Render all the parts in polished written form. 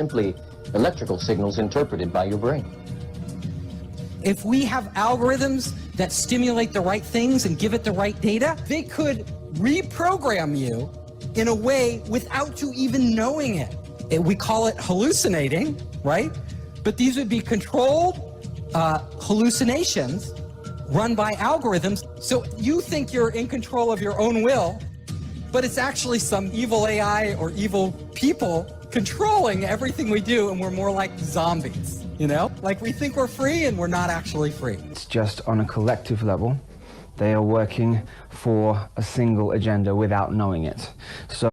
simply electrical signals interpreted by your brain. If we have algorithms that stimulate the right things and give it the right data, they could reprogram you in a way without you even knowing it. We call it hallucinating, right? But these would be controlled hallucinations run by algorithms. So you think you're in control of your own will, but it's actually some evil AI or evil people controlling everything we do, and we're more like zombies, you know? Like we think we're free and we're not actually free. It's just on a collective level. They are working for a single agenda without knowing it. So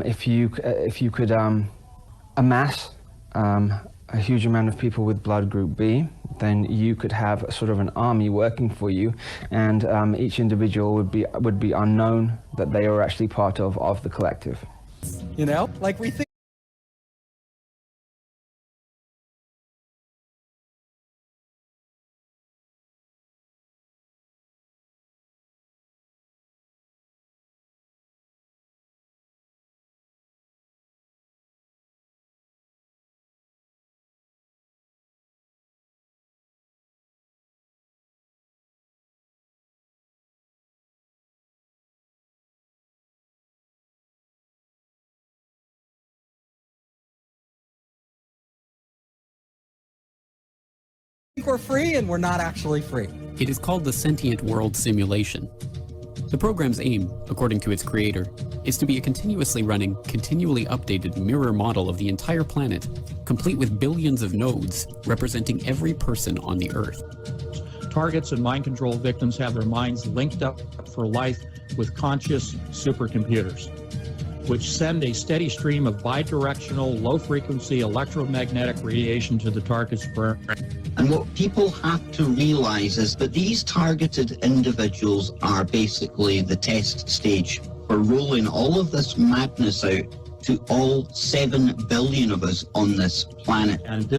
if you could amass a huge amount of people with blood group B, then you could have sort of an army working for you, and each individual would be unknown that they are actually part of the collective. You know, like we think. We're free and we're not actually free. It is called the Sentient World Simulation. The program's aim, according to its creator, is to be a continuously running, continually updated mirror model of the entire planet, complete with billions of nodes representing every person on the Earth. Targets and mind control victims have their minds linked up for life with conscious supercomputers, which send a steady stream of bidirectional, low-frequency electromagnetic radiation to the target's brain. And what people have to realize is that these targeted individuals are basically the test stage for rolling all of this madness out to all 7 billion of us on this planet. And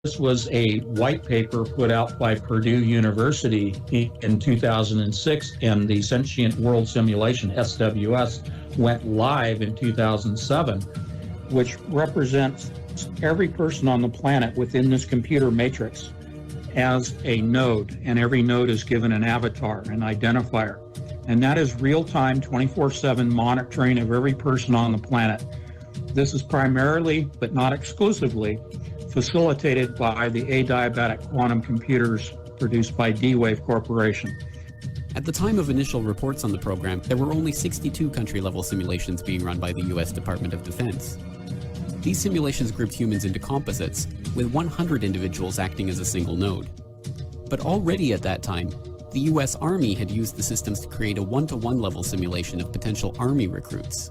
this was a white paper put out by Purdue University in 2006, and the Sentient World Simulation, SWS, went live in 2007, which represents every person on the planet within this computer matrix as a node, and every node is given an avatar, an identifier. And that is real-time, 24/7 monitoring of every person on the planet. This is primarily, but not exclusively, facilitated by the adiabatic quantum computers produced by D-Wave Corporation. At the time of initial reports on the program, there were only 62 country-level simulations being run by the US Department of Defense. These simulations grouped humans into composites, with 100 individuals acting as a single node. But already at that time, the US Army had used the systems to create a one-to-one level simulation of potential Army recruits.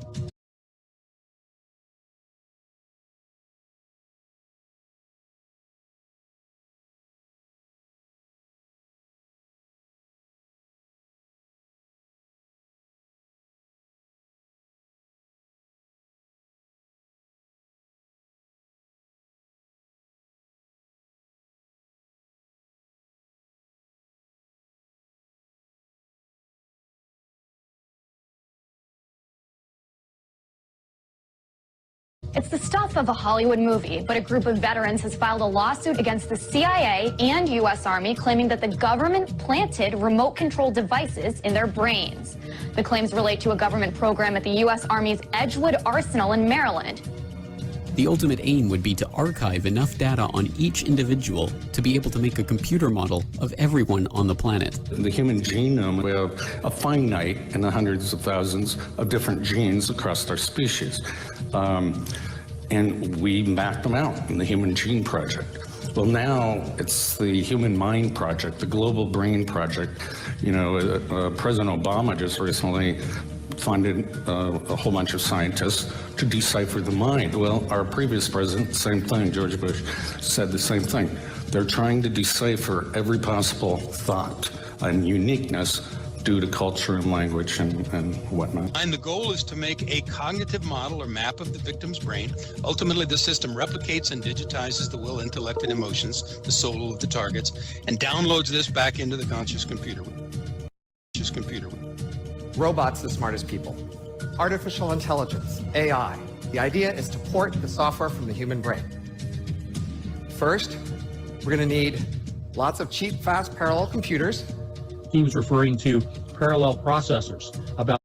It's the stuff of a Hollywood movie, but a group of veterans has filed a lawsuit against the CIA and U.S. Army claiming that the government planted remote-controlled devices in their brains. The claims relate to a government program at the U.S. Army's Edgewood Arsenal in Maryland. The ultimate aim would be to archive enough data on each individual to be able to make a computer model of everyone on the planet. In the human genome, we have a finite in the hundreds of thousands of different genes across our species. And we mapped them out in the Human Gene Project. Well, now it's the Human Mind Project, the Global Brain Project. You know, President Obama just recently funded a whole bunch of scientists to decipher the mind. Well, our previous president, same thing, George Bush, said the same thing. They're trying to decipher every possible thought and uniqueness due to culture and language and whatnot. And the goal is to make a cognitive model or map of the victim's brain. Ultimately, the system replicates and digitizes the will, intellect, and emotions, the soul of the targets, and downloads this back into the conscious computer. Robots the smartest people. Artificial intelligence, AI. The idea is to port the software from the human brain. First, we're going to need lots of cheap, fast, parallel computers. He was referring to parallel processors, about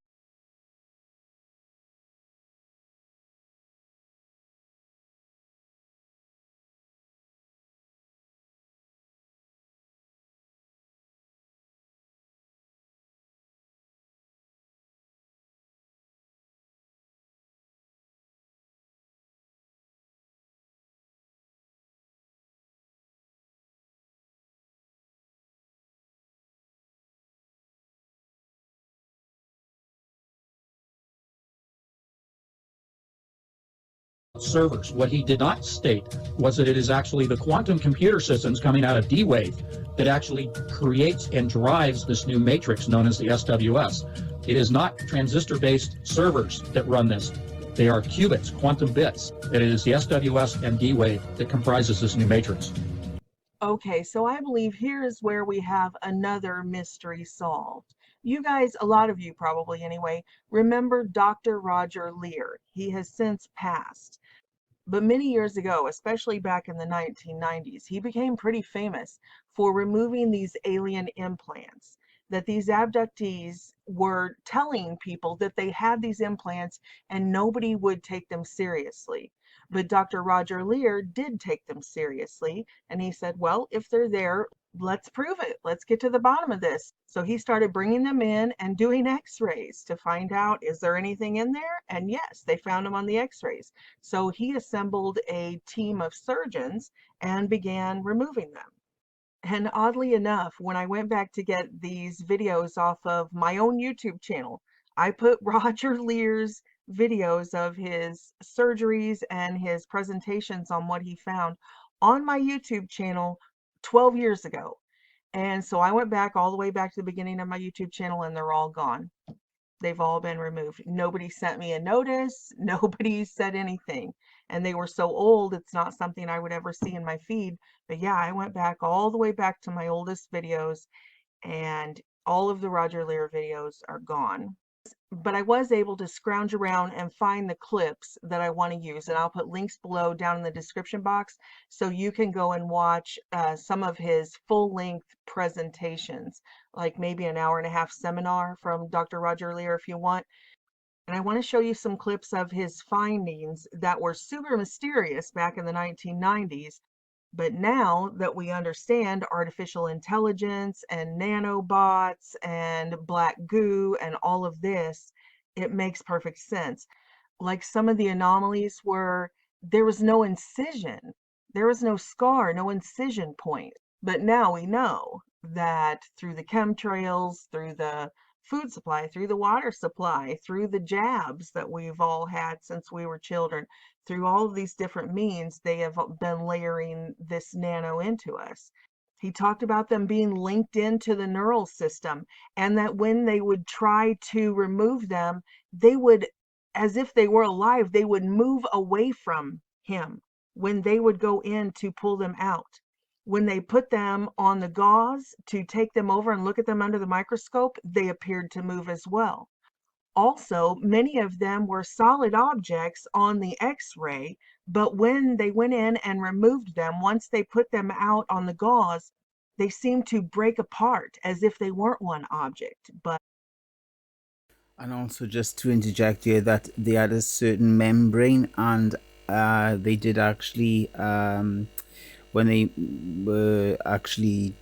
servers. What he did not state was that it is actually the quantum computer systems coming out of D-Wave that actually creates and drives this new matrix known as the SWS. It is not transistor-based servers that run this. They are qubits, quantum bits. It is the SWS and D-Wave that comprises this new matrix. Okay, so I believe here is where we have another mystery solved. You guys, a lot of you probably anyway, remember Dr. Roger Leir. He has since passed. But many years ago, especially back in the 1990s, he became pretty famous for removing these alien implants, that these abductees were telling people that they had these implants and nobody would take them seriously. But Dr. Roger Leir did take them seriously, and he said, well, if they're there, let's prove it. Let's get to the bottom of this. So he started bringing them in and doing x-rays to find out, is there anything in there? And yes, they found them on the x-rays. So he assembled a team of surgeons and began removing them. And oddly enough, when I went back to get these videos off of my own YouTube channel, I put Roger Leir's videos of his surgeries and his presentations on what he found on my YouTube channel 12 years ago. And so I went back all the way back to the beginning of my YouTube channel and they're all gone. They've all been removed. Nobody sent me a notice. Nobody said anything. And they were so old, it's not something I would ever see in my feed. But yeah, I went back all the way back to my oldest videos and all of the Roger Leir videos are gone. But I was able to scrounge around and find the clips that I want to use, and I'll put links below down in the description box so you can go and watch some of his full-length presentations, like maybe an hour-and-a-half seminar from Dr. Roger Leir if you want. And I want to show you some clips of his findings that were super mysterious back in the 1990s. But now that we understand artificial intelligence and nanobots and black goo and all of this, it makes perfect sense. Like some of the anomalies were there was no incision, there was no scar, no incision point. But now we know that through the chemtrails, through the food supply, through the water supply, through the jabs that we've all had since we were children, through all of these different means, they have been layering this nano into us. He talked about them being linked into the neural system, and that when they would try to remove them, they would, as if they were alive, they would move away from him when they would go in to pull them out. When they put them on the gauze to take them over and look at them under the microscope, they appeared to move as well. Also, many of them were solid objects on the X-ray, but when they went in and removed them, once they put them out on the gauze, they seemed to break apart as if they weren't one object. But And also, just to interject here, that they had a certain membrane, and they did actually, when they were actually,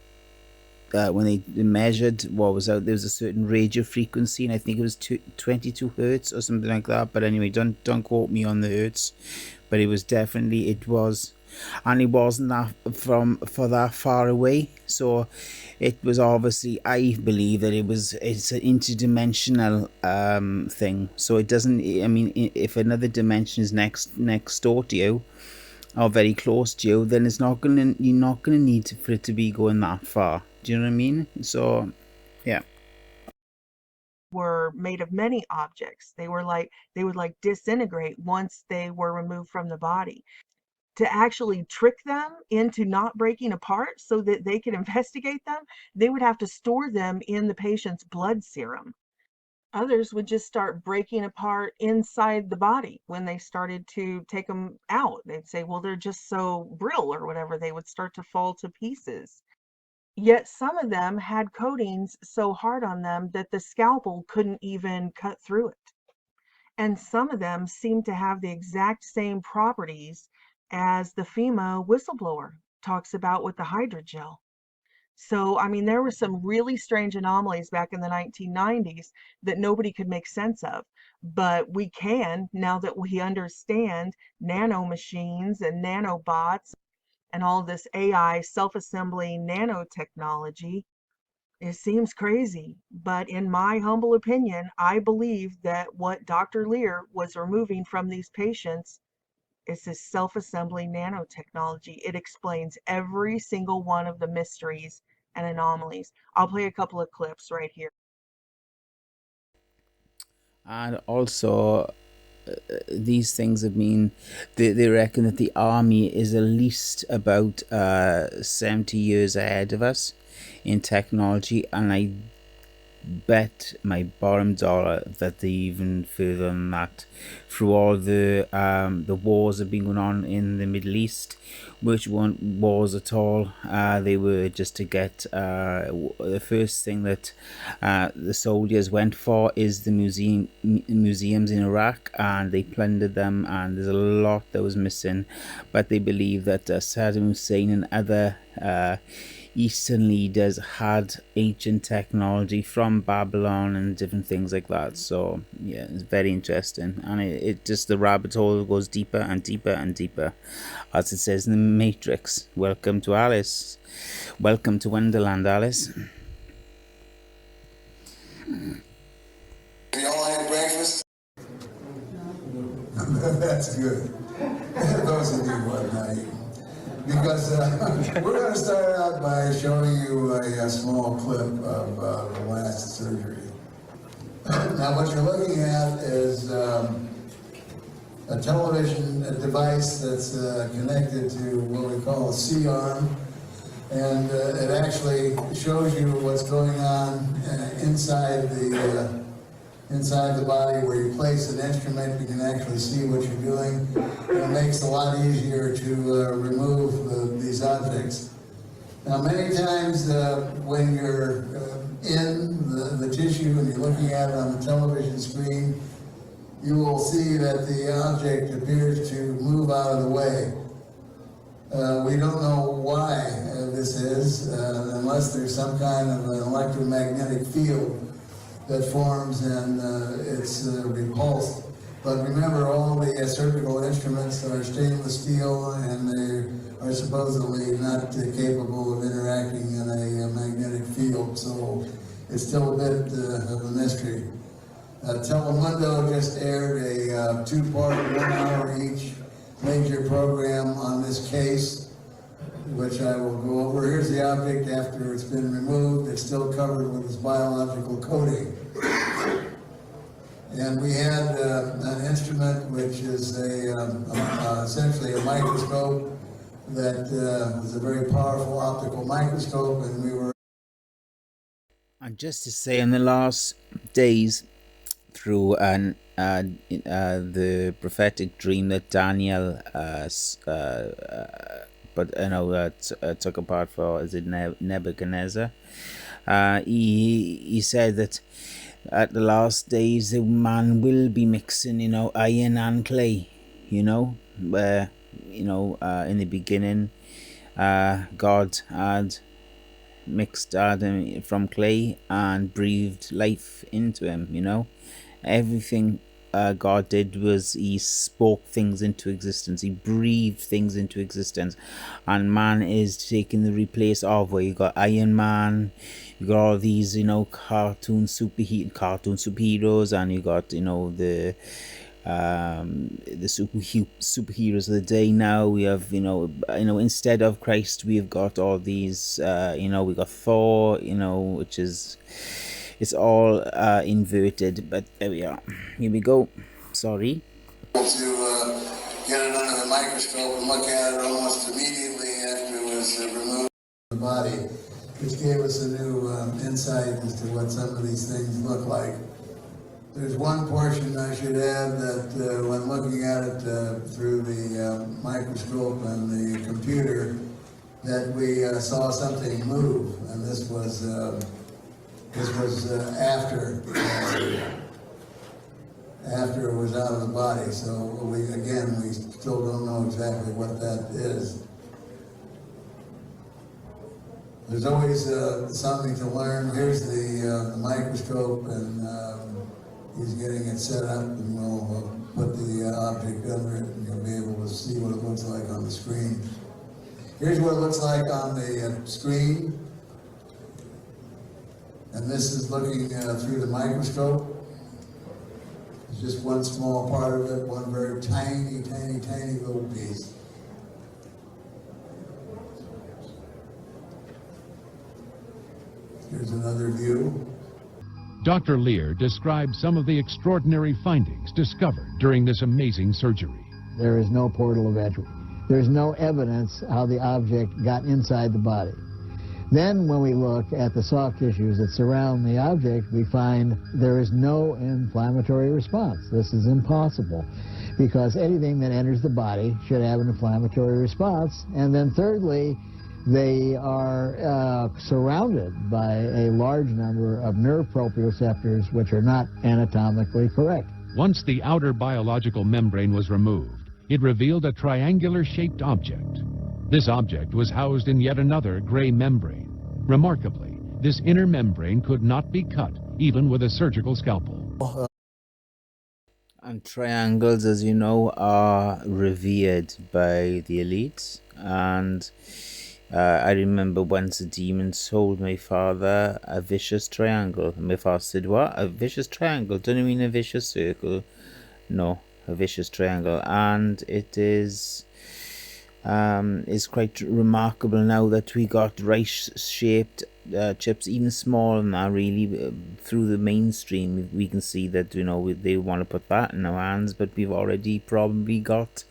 when they measured what was out, there was a certain radio frequency, and I think it was 22 hertz or something like that. But anyway, don't quote me on the hertz, but it was definitely, it was, and it wasn't that for that far away. So it was obviously, I believe that it's an interdimensional thing. So it doesn't, I mean, if another dimension is next door to you or very close to you, then you're not gonna need for it to be going that far. Do you know what I mean? So yeah. Were made of many objects. They would like disintegrate once they were removed from the body. To actually trick them into not breaking apart so that they could investigate them, they would have to store them in the patient's blood serum. Others would just start breaking apart inside the body when they started to take them out. They'd say, well, they're just so brittle or whatever. They would start to fall to pieces. Yet some of them had coatings so hard on them that the scalpel couldn't even cut through it. And some of them seemed to have the exact same properties as the FEMA whistleblower talks about with the hydrogel. So, I mean, there were some really strange anomalies back in the 1990s that nobody could make sense of. But we can, now that we understand nanomachines and nanobots and all this AI self-assembly nanotechnology. It seems crazy, but in my humble opinion, I believe that what Dr. Lear was removing from these patients is this self-assembly nanotechnology. It explains every single one of the mysteries and anomalies. I'll play a couple of clips right here. And also, these things have been, they reckon that the army is at least about 70 years ahead of us in technology, and I bet my bottom dollar that they even further than that. Through all the wars that have been going on in the Middle East, which weren't wars at all, they were just to get the first thing that the soldiers went for is the museums in Iraq, and they plundered them, and there's a lot that was missing. But they believe that Saddam Hussein and other Eastern leaders had ancient technology from Babylon and different things like that. So yeah, it's very interesting, and it just, the rabbit hole goes deeper and deeper and deeper, as it says in the Matrix. Welcome to Alice. Welcome to Wonderland, Alice. You all had breakfast? That's good. Those of you who have not eaten. Because we're going to start out by showing you a small clip of the last surgery. Now, what you're looking at is a television device that's connected to what we call a C-arm, and it actually shows you what's going on inside the body. Where you place an instrument, you can actually see what you're doing. It makes it a lot easier to remove these objects. Now, many times when you're in the tissue and you're looking at it on the television screen, you will see that the object appears to move out of the way. We don't know why this is, unless there's some kind of an electromagnetic field that forms and it's repulsed. But remember, all the surgical instruments are stainless steel, and they are supposedly not capable of interacting in a magnetic field, so it's still a bit of a mystery. Telemundo just aired a two-part, 1 hour each major program on this case, which I will go over. Here's the object after it's been removed. It's still covered with its biological coating. And we had an instrument which is essentially a microscope that was a very powerful optical microscope, and we were... And just to say, in the last days, through the prophetic dream that Daniel took apart for, is it Nebuchadnezzar? He said that at the last days the man will be mixing, iron and clay, where, in the beginning, God had mixed Adam from clay and breathed life into him, Everything God did was he spoke things into existence. He breathed things into existence. And man is taking the replace of where you got Iron Man, you got all these, cartoon superheroes, and you got, the superheroes of the day. Now we have, instead of Christ, we've got all these, we got Thor, which is, it's all inverted, but there we are. Here we go. Sorry. To get it under the microscope and look at it almost immediately after it was removed from the body, which gave us a new insight as to what some of these things look like. There's one portion I should add that when looking at it through the microscope and the computer, that we saw something move, and this was after it was out of the body. So we still don't know exactly what that is. There's always something to learn. Here's the microscope, and he's getting it set up, and we'll put the object under it, and you'll be able to see what it looks like on the screen. Here's what it looks like on the screen. And this is looking through the microscope. It's just one small part of it, one very tiny, tiny, tiny little piece. Here's another view. Dr. Lear describes some of the extraordinary findings discovered during this amazing surgery. There is no portal of entry. There's no evidence how the object got inside the body. Then when we look at the soft tissues that surround the object, we find there is no inflammatory response. This is impossible, because anything that enters the body should have an inflammatory response. And then thirdly, they are surrounded by a large number of nerve proprioceptors which are not anatomically correct. Once the outer biological membrane was removed, it revealed a triangular-shaped object. This object was housed in yet another gray membrane. Remarkably, this inner membrane could not be cut, even with a surgical scalpel. And triangles, as you know, are revered by the elites. And I remember once a demon told my father a vicious triangle. And my father said, "What? A vicious triangle? Don't you mean a vicious circle?" No, a vicious triangle. And it is quite remarkable now that we got rice-shaped chips, even smaller than that, really. Through the mainstream, we can see that, they want to put that in our hands, but we've already probably got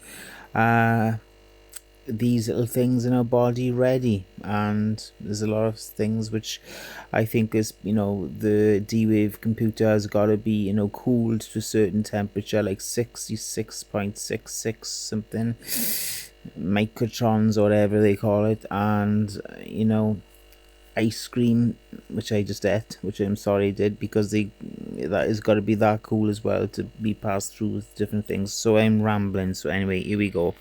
these little things in our body ready. And there's a lot of things which I think is, the D-Wave computer has got to be, cooled to a certain temperature, like 66.66 something microtrons or whatever they call it. And ice cream, which I just ate, which I'm sorry I did, because that has got to be that cool as well to be passed through with different things. So I'm rambling. So anyway, here we go.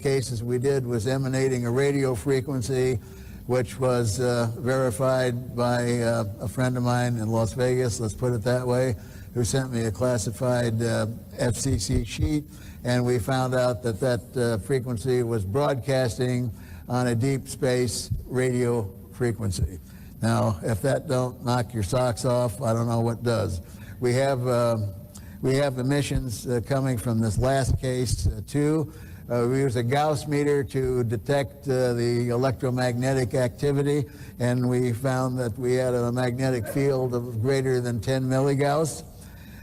Cases we did was emanating a radio frequency, which was verified by a friend of mine in Las Vegas, let's put it that way, who sent me a classified FCC sheet, and we found out that that frequency was broadcasting on a deep space radio frequency. Now, if that don't knock your socks off, I don't know what does. We have emissions coming from this last case too. We use a Gauss meter to detect the electromagnetic activity, and we found that we had a magnetic field of greater than 10 milligauss.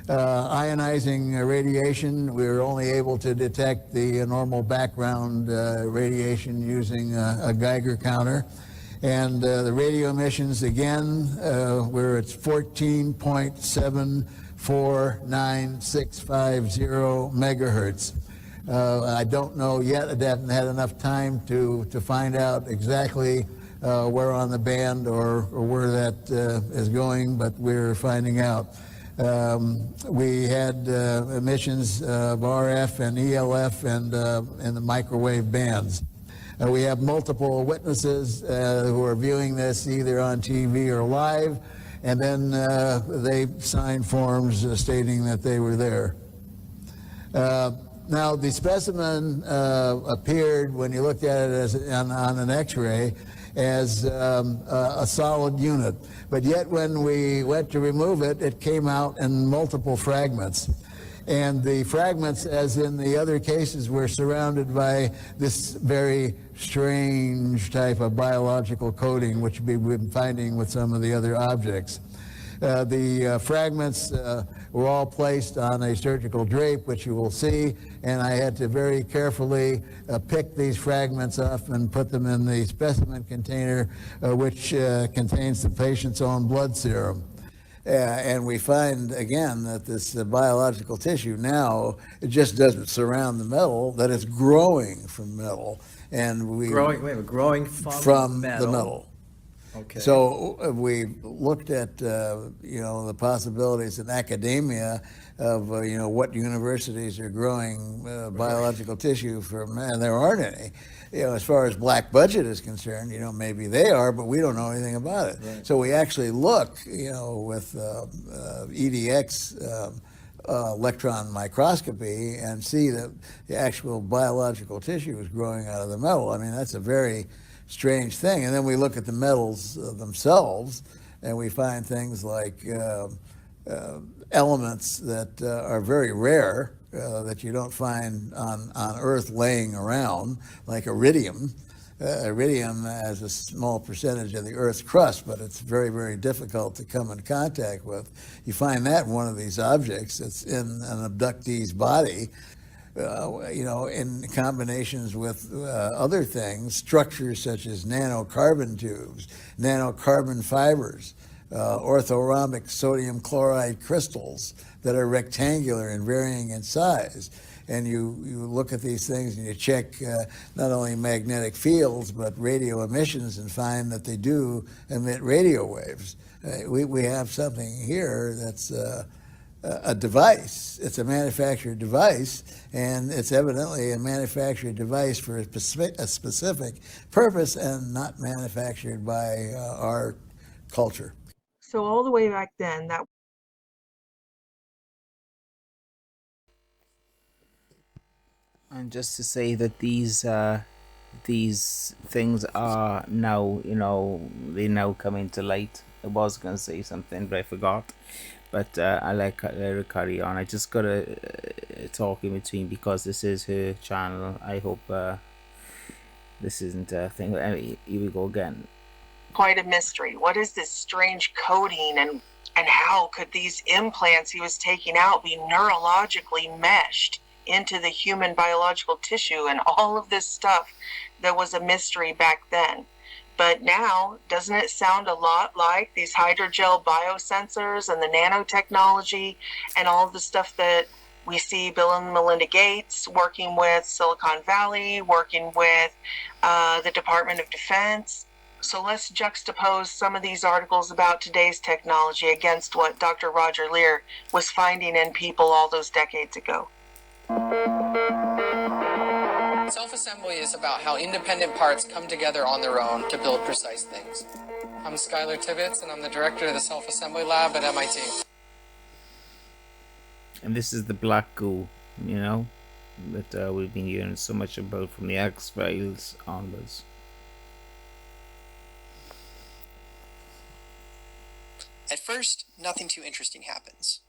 Ionizing radiation, we were only able to detect the normal background radiation using a Geiger counter. And the radio emissions, again, we're at 14.749650 megahertz. I don't know yet. I haven't had enough time to find out exactly where on the band or where that is going, but we're finding out. We had emissions of RF and ELF and in the microwave bands. We have multiple witnesses who are viewing this either on TV or live, and then they signed forms stating that they were there. Now, the specimen appeared, when you looked at it as on an X-ray, as a solid unit. But yet when we went to remove it, it came out in multiple fragments. And the fragments, as in the other cases, were surrounded by this very strange type of biological coating, which we've been finding with some of the other objects. The fragments were all placed on a surgical drape, which you will see, and I had to very carefully pick these fragments up and put them in the specimen container, which contains the patient's own blood serum. And we find, again, that this biological tissue now, it just doesn't surround the metal, that it's growing from metal. And we growing from the metal. Okay. So we looked at, the possibilities in academia of, what universities are growing biological tissue from, and there aren't any. As far as black budget is concerned, maybe they are, but we don't know anything about it. Right. So we actually look, with EDX electron microscopy and see that the actual biological tissue is growing out of the metal. I mean, that's a very strange thing. And then we look at the metals themselves, and we find things like elements that are very rare, that you don't find on Earth laying around, like iridium. Iridium has a small percentage of the Earth's crust, but it's very, very difficult to come in contact with. You find that in one of these objects that's in an abductee's body, in combinations with other things, structures such as nanocarbon tubes, nanocarbon fibers, orthorhombic sodium chloride crystals that are rectangular and varying in size. And you look at these things and you check not only magnetic fields but radio emissions and find that they do emit radio waves. We have something here that's a device. It's a manufactured device, and it's evidently a manufactured device for a specific purpose and not manufactured by our culture. So all the way back then, that And just to say that these things are now, they now come into light. I was going to say something, but I forgot. But I let her carry on. I just got to talk in between because this is her channel. I hope this isn't a thing. Anyway, here we go again. quite a mystery. What is this strange coating, and how could these implants he was taking out be neurologically meshed into the human biological tissue and all of this stuff that was a mystery back then? But now, doesn't it sound a lot like these hydrogel biosensors and the nanotechnology and all of the stuff that we see Bill and Melinda Gates working with Silicon Valley, working with the Department of Defense? So let's juxtapose some of these articles about today's technology against what Dr. Roger Leir was finding in people all those decades ago. Self-assembly is about how independent parts come together on their own to build precise things. I'm Skylar Tibbetts, and I'm the director of the Self-Assembly Lab at MIT. And this is the black goo, that we've been hearing so much about from the X-Files onwards. At first, nothing too interesting happens.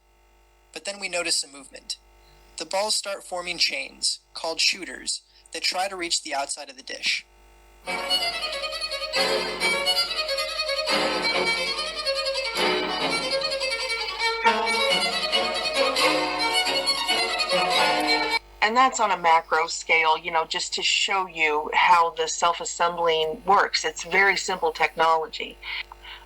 But then we notice a movement. The balls start forming chains, called shooters, that try to reach the outside of the dish. And that's on a macro scale, you know, just to show you how the self-assembling works. It's very simple technology.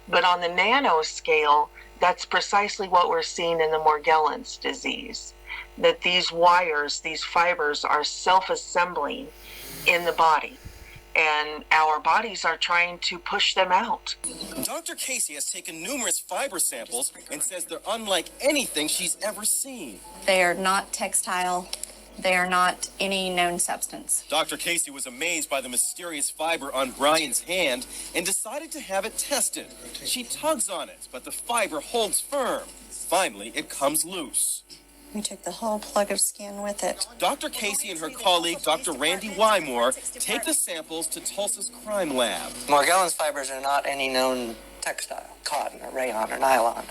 But on the nano scale, that's precisely what we're seeing in the Morgellons disease, that these wires, these fibers are self-assembling in the body, and our bodies are trying to push them out. Dr. Casey has taken numerous fiber samples and says they're unlike anything she's ever seen. They are not textile. They are not any known substance. Dr. Casey was amazed by the mysterious fiber on Brian's hand and decided to have it tested. She tugs on it, but the fiber holds firm. Finally, it comes loose. We took the whole plug of skin with it. Dr. Casey and her colleague, Dr. Randy Wymore, take the samples to Tulsa's crime lab. Morgellons fibers are not any known textile, cotton or rayon or nylon,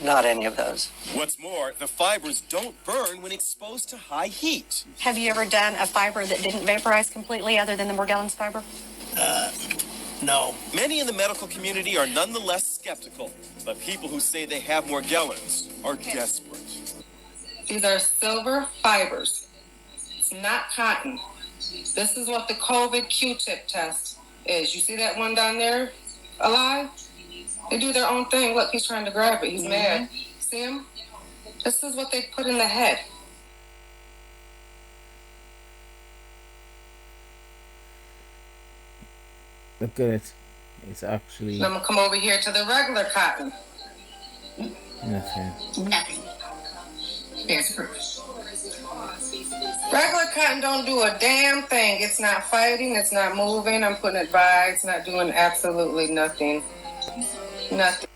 not any of those. What's more, the fibers don't burn when exposed to high heat. Have you ever done a fiber that didn't vaporize completely other than the Morgellons fiber? No. Many in the medical community are nonetheless skeptical, but people who say they have Morgellons are desperate. These are silver fibers. It's not cotton. This is what the COVID Q-tip test is. You see that one down there alive? They do their own thing. Look, he's trying to grab it. He's mad. See him? This is what they put in the head. Look at it. It's actually... And I'm going to come over here to the regular cotton. Nothing. Nothing. Here's proof. Regular cotton don't do a damn thing. It's not fighting. It's not moving. I'm putting it by. It's not doing absolutely nothing. Nothing.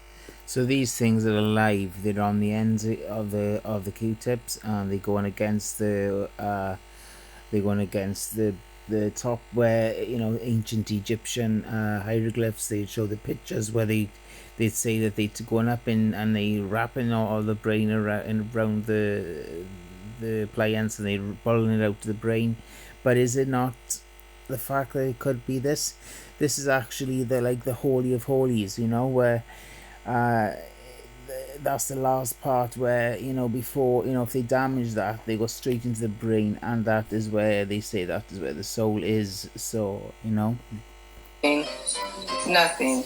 So these things are alive. They're on the ends of the Q-tips, and they go on against the the top where, you know, ancient Egyptian hieroglyphs. They show the pictures where they'd say that they'd gone up in and they wrapping all the brain around the pliants, and they pulling it out to the brain. But is it not the fact that it could be this? This is actually the holy of holies, you know, where that's the last part where, you know, before, you know, if they damage that, they go straight into the brain, and that is where they say that is where the soul is. So, you know, nothing.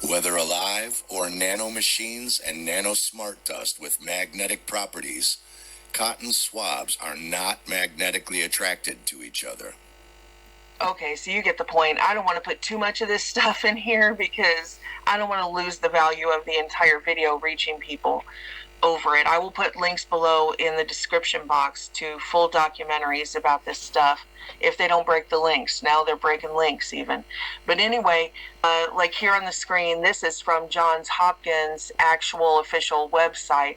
Whether alive or nanomachines and nanosmart dust with magnetic properties, cotton swabs are not magnetically attracted to each other. Okay, so you get the point. I don't want to put too much of this stuff in here because I don't want to lose the value of the entire video reaching people over it. I will put links below in the description box to full documentaries about this stuff if they don't break the links. Now they're breaking links even. But anyway, like here on the screen, this is from Johns Hopkins' actual official website.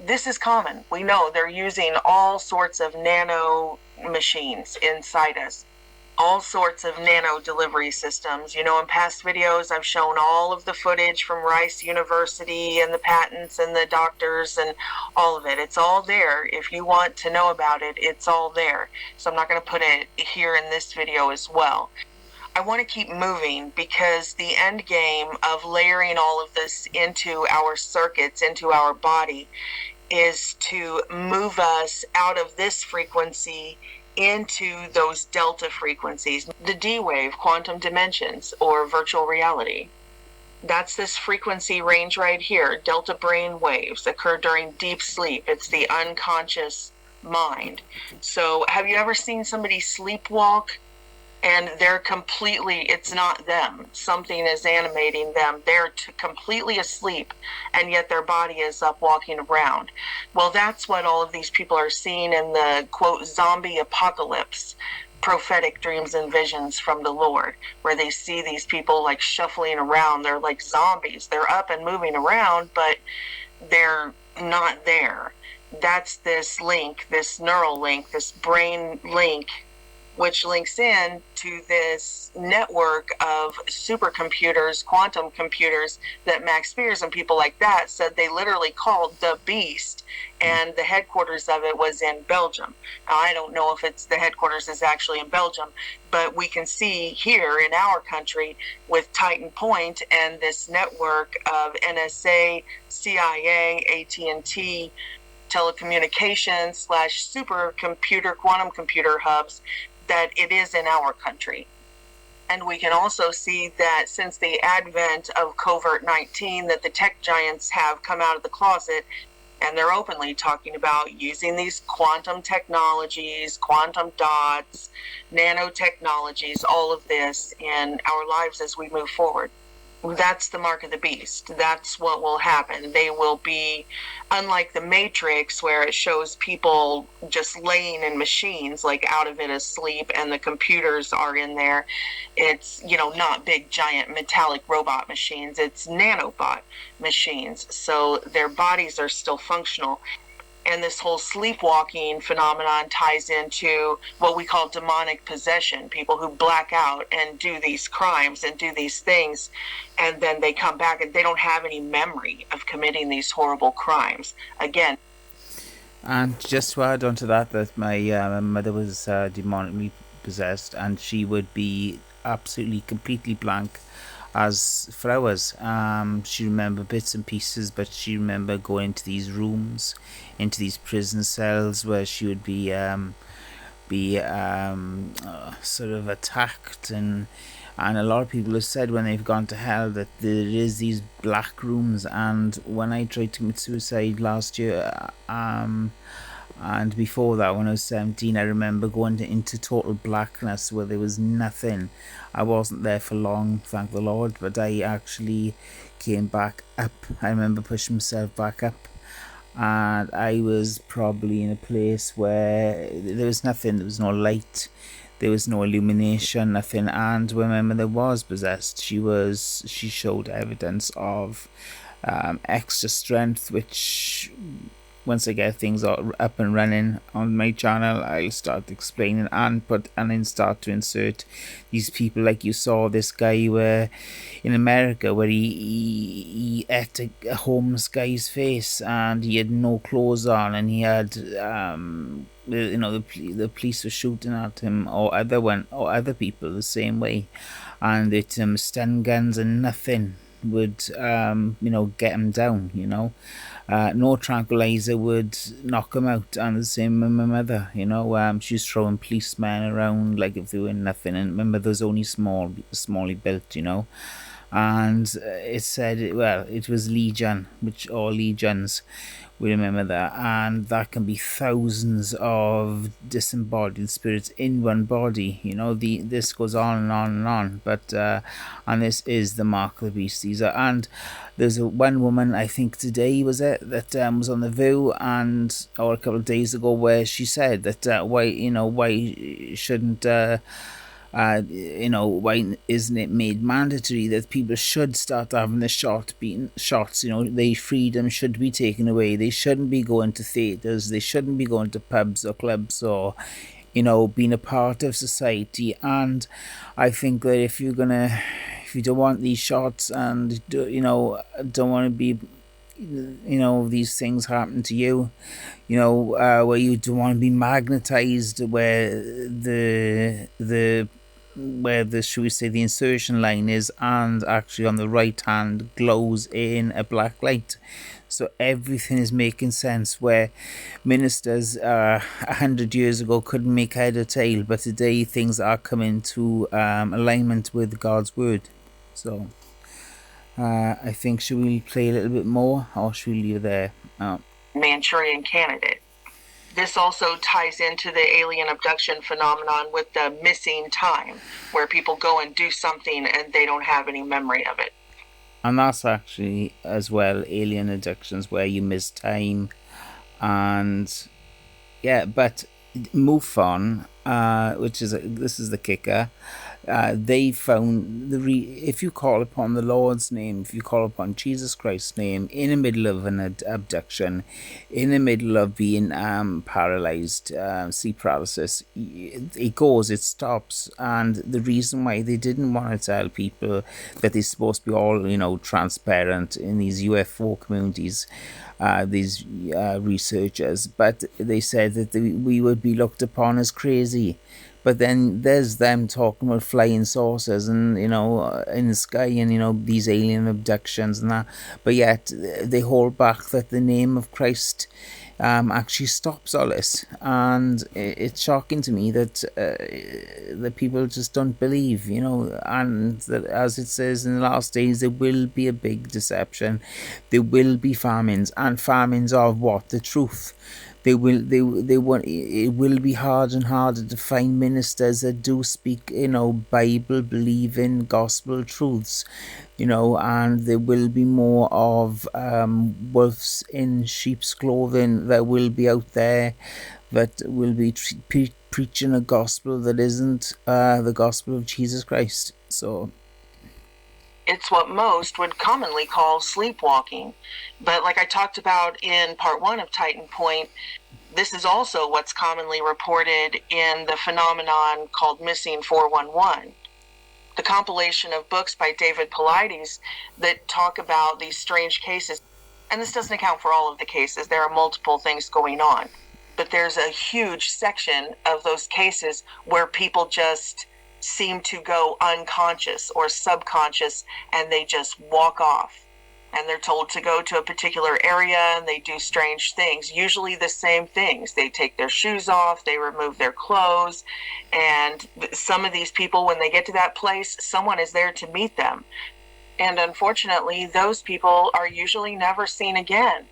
This is common. We know they're using all sorts of nano machines inside us. All sorts of nano delivery systems. You know, in past videos, I've shown all of the footage from Rice University and the patents and the doctors and all of it. It's all there. If you want to know about it, it's all there. So I'm not going to put it here in this video as well. I want to keep moving because the end game of layering all of this into our circuits, into our body, is to move us out of this frequency into those delta frequencies, the D-wave, quantum dimensions, or virtual reality. That's this frequency range right here. Delta brain waves occur during deep sleep. It's the unconscious mind. So have you ever seen somebody sleepwalk and they're completely, it's not them. Something is animating them. They're completely asleep, and yet their body is up walking around. Well, that's what all of these people are seeing in the, quote, zombie apocalypse, prophetic dreams and visions from the Lord, where they see these people like shuffling around. They're like zombies. They're up and moving around, but they're not there. That's this link, this neural link, this brain link, which links in to this network of supercomputers, quantum computers, that Max Spears and people like that said they literally called the beast, and the headquarters of it was in Belgium. Now, I don't know if it's the headquarters is actually in Belgium, but we can see here in our country with Titan Point and this network of NSA, CIA, AT&T, telecommunications / supercomputer quantum computer hubs, that it is in our country. And we can also see that since the advent of COVID-19, that the tech giants have come out of the closet, and they're openly talking about using these quantum technologies, quantum dots, nanotechnologies, all of this in our lives as we move forward. That's the mark of the beast. That's what will happen. They will be, unlike the Matrix, where it shows people just laying in machines, like out of it asleep, and the computers are in there. It's, not big, giant, metallic robot machines. It's nanobot machines. So their bodies are still functional. And this whole sleepwalking phenomenon ties into what we call demonic possession, people who black out and do these crimes and do these things, and then they come back and they don't have any memory of committing these horrible crimes again. And just to add on to that my mother was demonically possessed, and she would be absolutely, completely blank as for hours. She remembered bits and pieces, but she remembered going into these rooms, into these prison cells, where she would be sort of attacked, and a lot of people have said when they've gone to hell that there is these black rooms. And when I tried to commit suicide last year, and before that, when I was 17, I remember going into total blackness where there was nothing. I wasn't there for long, thank the Lord, but I actually came back up. I remember pushing myself back up, and I was probably in a place where there was nothing. There was no light, there was no illumination, nothing. And when my mother was possessed, she showed evidence of extra strength, which once I get things up and running on my channel, I'll start explaining and then start to insert these people, like you saw this guy where in America, where he ate a homeless guy's face, and he had no clothes on, and he had the police were shooting at him, or other people the same way, and it stun guns and nothing would get him down. No tranquilizer would knock him out. And the same with my mother, she was throwing policemen around like if they were nothing. And remember, those only smally built, and it said, it was Legion, or legions, we remember that, and that can be thousands of disembodied spirits in one body. This goes on and on and on, but and this is the mark of the beast. And there's one woman, I think today was it, that was on The View, or a couple of days ago, where she said that why shouldn't why isn't it made mandatory that people should start having the shots? Their freedom should be taken away. They shouldn't be going to theatres. They shouldn't be going to pubs or clubs, or being a part of society. And I think that if you don't want these shots, and don't want to be these things happen to you, where you don't want to be magnetized, where should we say the insertion line is, and actually on the right hand glows in a black light. So everything is making sense, where ministers 100 years ago couldn't make head or tail, but today things are coming to alignment with God's word. So I think, should we play a little bit more, or should we leave it there? Manchurian Candidate. This also ties into the alien abduction phenomenon with the missing time, where people go and do something and they don't have any memory of it. And that's actually as well alien abductions, where you miss time. And but MUFON, this is the kicker. They found if you call upon the Lord's name, if you call upon Jesus Christ's name in the middle of an abduction, in the middle of being paralyzed, sleep paralysis, it stops. And the reason why they didn't want to tell people that they're supposed to be all transparent in these UFO communities, these researchers, but they said that we would be looked upon as crazy But then there's them talking about flying saucers and, in the sky and, these alien abductions and that. But yet they hold back that the name of Christ actually stops all this. And it's shocking to me that that people just don't believe, and that, as it says in the last days, there will be a big deception. There will be famines, and famines of what? The truth. It will be harder and harder to find ministers that do speak, Bible believing gospel truths, and there will be more of wolves in sheep's clothing that will be out there that will be preaching a gospel that isn't the gospel of Jesus Christ. So it's what most would commonly call sleepwalking. But like I talked about in part 1 of Titan Point, this is also what's commonly reported in the phenomenon called Missing 411. The compilation of books by David Paulides that talk about these strange cases. And this doesn't account for all of the cases. There are multiple things going on. But there's a huge section of those cases where people just seem to go unconscious or subconscious, and they just walk off, and they're told to go to a particular area, and they do strange things, usually the same things. They take their shoes off, they remove their clothes, and some of these people, when they get to that place, someone is there to meet them, and unfortunately those people are usually never seen again.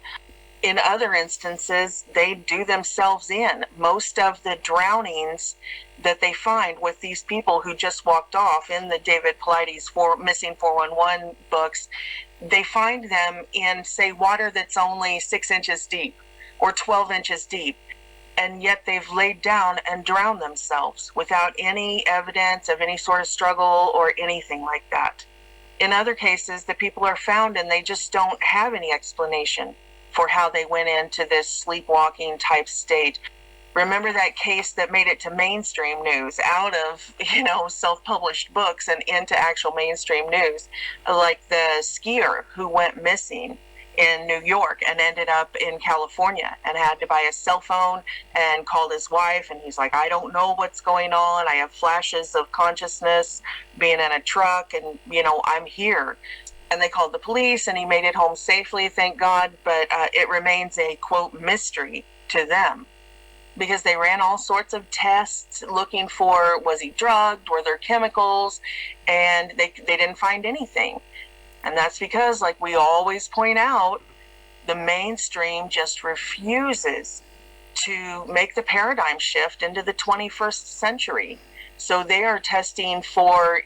In other instances, they do themselves in. Most of the drownings that they find with these people who just walked off in the David Paulides Missing 411 books, they find them in, say, water that's only 6 inches deep or 12 inches deep, and yet they've laid down and drowned themselves without any evidence of any sort of struggle or anything like that. In other cases, the people are found and they just don't have any explanation for how they went into this sleepwalking type state. Remember that case that made it to mainstream news, out of, self-published books and into actual mainstream news, like the skier who went missing in New York and ended up in California and had to buy a cell phone and called his wife, and he's like, I don't know what's going on. I have flashes of consciousness being in a truck, and, I'm here. And they called the police, and he made it home safely, thank God, but it remains a, quote, mystery to them, because they ran all sorts of tests looking for, was he drugged, were there chemicals, and they didn't find anything. And that's because, like we always point out, the mainstream just refuses to make the paradigm shift into the 21st century. So they are testing for,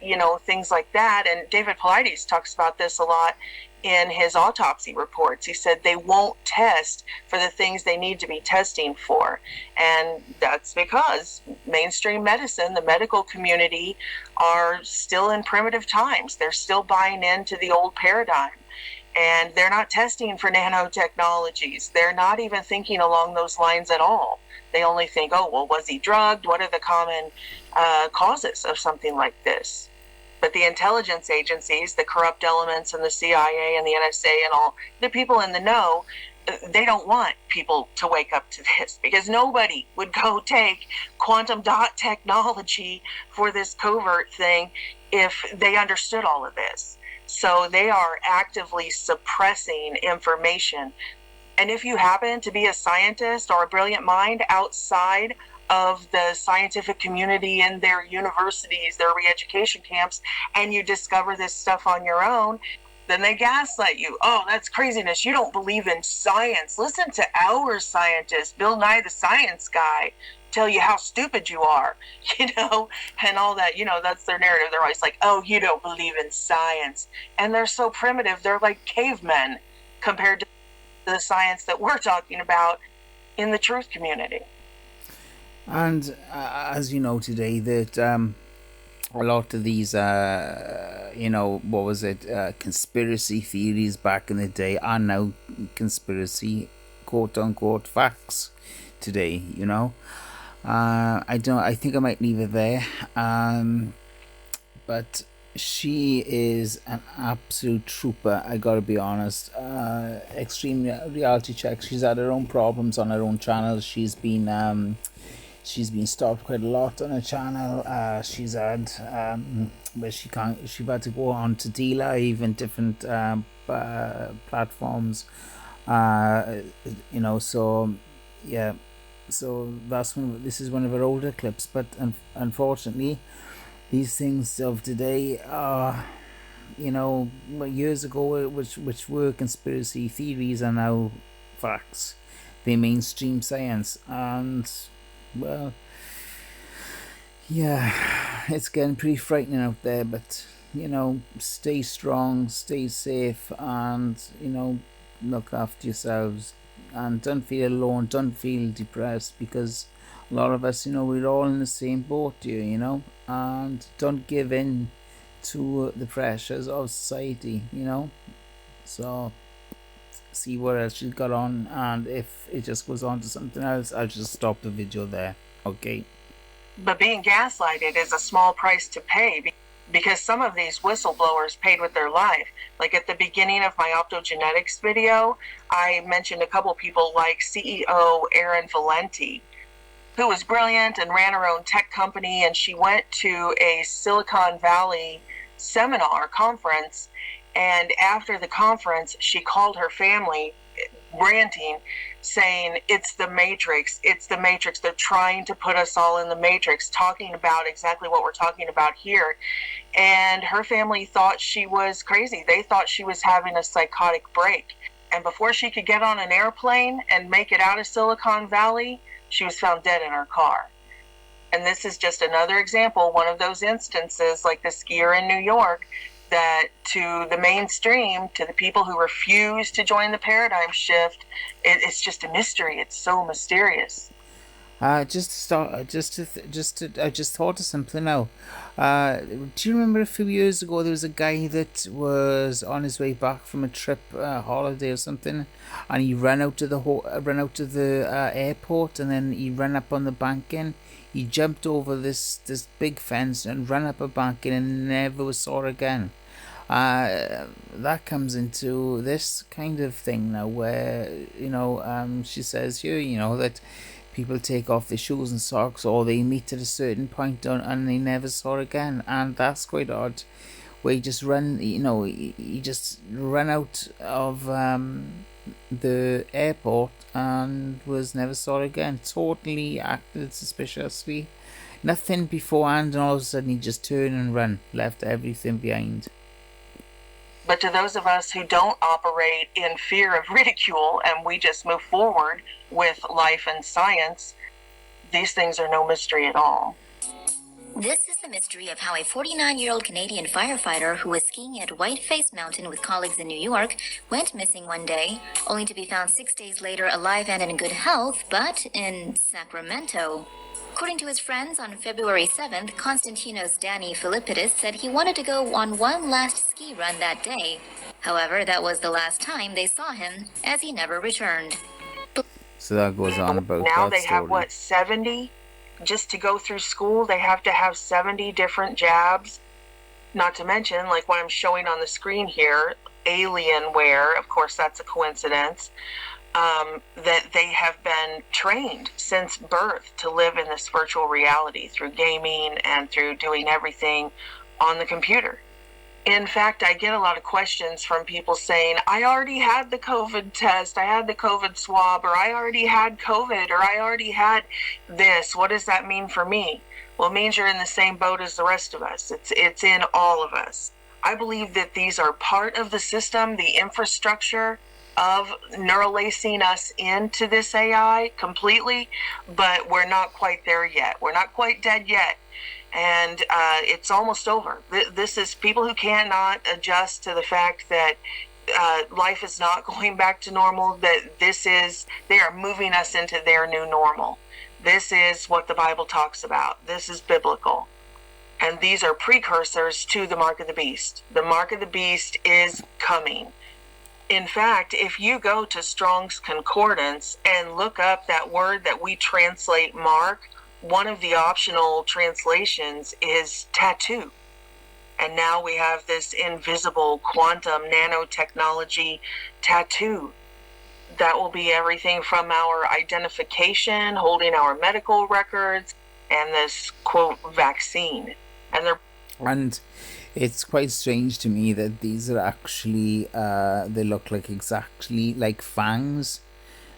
things like that. And David Paulides talks about this a lot in his autopsy reports. He said they won't test for the things they need to be testing for. And that's because mainstream medicine, the medical community, are still in primitive times. They're still buying into the old paradigm. And they're not testing for nanotechnologies. They're not even thinking along those lines at all. They only think, was he drugged? What are the common causes of something like this? But the intelligence agencies, the corrupt elements and the CIA and the NSA and all, the people in the know, they don't want people to wake up to this, because nobody would go take quantum dot technology for this covert thing if they understood all of this. So they are actively suppressing information. And if you happen to be a scientist or a brilliant mind outside of the scientific community in their universities, their re-education camps, and you discover this stuff on your own, then they gaslight you. Oh, that's craziness. You don't believe in science. Listen to our scientist, Bill Nye the Science Guy, tell you how stupid you are, and all that. That's their narrative. They're always like, oh, you don't believe in science. And they're so primitive. They're like cavemen compared to the science that we're talking about in the truth community. And as you know today, that a lot of these, conspiracy theories back in the day are now conspiracy, quote-unquote, facts today, I think I might leave it there. But she is an absolute trooper, I gotta be honest. Extreme reality check. She's had her own problems on her own channel. She's been she's been stopped quite a lot on her channel. She's had where she had to go on to D-Live and different platforms. So yeah, so this is one of her older clips, but unfortunately these things of today are, years ago which were conspiracy theories are now facts. They mainstream science, and well, yeah, it's getting pretty frightening out there, but stay strong, stay safe, and look after yourselves, and don't feel alone, don't feel depressed, because a lot of us, we're all in the same boat here, and don't give in to the pressures of society, so see what else she's got on, and if it just goes on to something else, I'll just stop the video there. Okay. But being gaslighted is a small price to pay, because some of these whistleblowers paid with their life. Like at the beginning of my optogenetics video, I mentioned a couple people like CEO Erin Valenti, who was brilliant and ran her own tech company, and she went to a Silicon Valley seminar conference, and after the conference she called her family ranting, saying, it's the Matrix, they're trying to put us all in the Matrix, talking about exactly what we're talking about here. And her family thought she was crazy. They thought she was having a psychotic break, and before she could get on an airplane and make it out of Silicon Valley, she was found dead in her car. And this is just another example, one of those instances like the skier in New York, that to the mainstream, to the people who refuse to join the paradigm shift, it's just a mystery. It's so mysterious. I just thought of something now. Do you remember a few years ago there was a guy that was on his way back from a trip, holiday or something, and he ran out to the airport, and then he ran up on the banking. He jumped over this big fence and ran up a banking and never was saw again. That comes into this kind of thing now, where she says here, that people take off their shoes and socks, or they meet at a certain point and they never saw again, and that's quite odd. Where he just he just ran out of the airport and was never saw again. Totally acted suspiciously, nothing beforehand, and all of a sudden he just turned and ran, left everything behind. But to those of us who don't operate in fear of ridicule, and we just move forward with life and science, these things are no mystery at all. This is the mystery of how a 49-year-old Canadian firefighter who was skiing at Whiteface Mountain with colleagues in New York went missing one day, only to be found 6 days later alive and in good health, but in Sacramento. According to his friends, on February 7th, Constantinos Danny Filippidis said he wanted to go on one last ski run that day. However, that was the last time they saw him, as he never returned. So that goes on about now that they story. have, 70? Just to go through school, they have to have 70 different jabs. Not to mention, like what I'm showing on the screen here, Alienware, of course that's a coincidence, that they have been trained since birth to live in this virtual reality through gaming and through doing everything on the computer. In fact, I get a lot of questions from people saying, I already had the COVID test, I had the COVID swab, or I already had COVID, or I already had this. What does that mean for me? Well, it means you're in the same boat as the rest of us. It's in all of us. I believe that these are part of the system, the infrastructure of neuralacing us into this AI completely, but we're not quite there yet. We're not quite dead yet. And it's almost over. This is people who cannot adjust to the fact that life is not going back to normal, that they are moving us into their new normal. This is what the Bible talks about. This is biblical. And these are precursors to the mark of the beast. The mark of the beast is coming. In fact, if you go to Strong's Concordance and look up that word that we translate mark, one of the optional translations is tattoo. And now we have this invisible quantum nanotechnology tattoo. That will be everything from our identification, holding our medical records, and this, quote, vaccine. And it's quite strange to me that these are actually, they look like exactly like fangs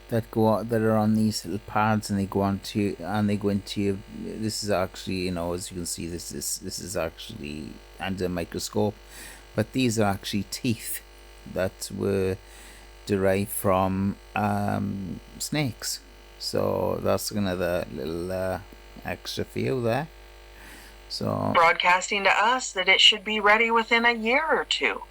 that are on these little pads, and they go into your, this is actually, as you can see, this is actually under a microscope, but these are actually teeth that were derived from snakes. So that's another little extra for you there. So broadcasting to us that it should be ready within a year or two.